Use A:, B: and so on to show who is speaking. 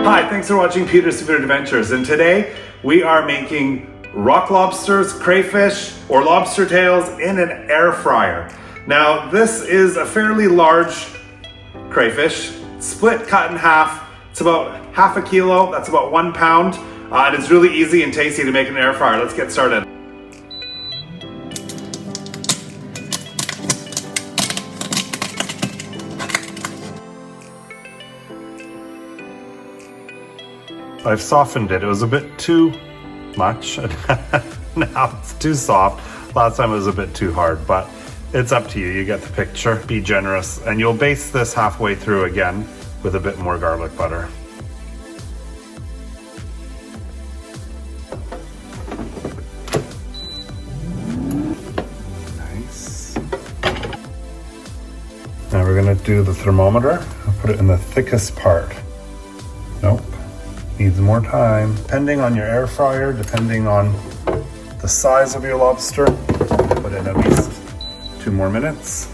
A: Hi, thanks for watching Peter's Seafood Adventures, and today we are making rock lobsters, crayfish, or lobster tails in an air fryer. Now, this is a fairly large crayfish, split, cut in half. It's about half a kilo, that's about 1 pound, and it's really easy and tasty to make in an air fryer. Let's get started. I've softened it. It was a bit too much. Now it's too soft. Last time it was a bit too hard, but it's up to you. You get the picture. Be generous. And you'll baste this halfway through again with a bit more garlic butter. Nice. Now we're gonna do the thermometer. I'll put it in the thickest part. Nope. Needs more time. Depending on your air fryer, depending on the size of your lobster, put in at least 2 more minutes.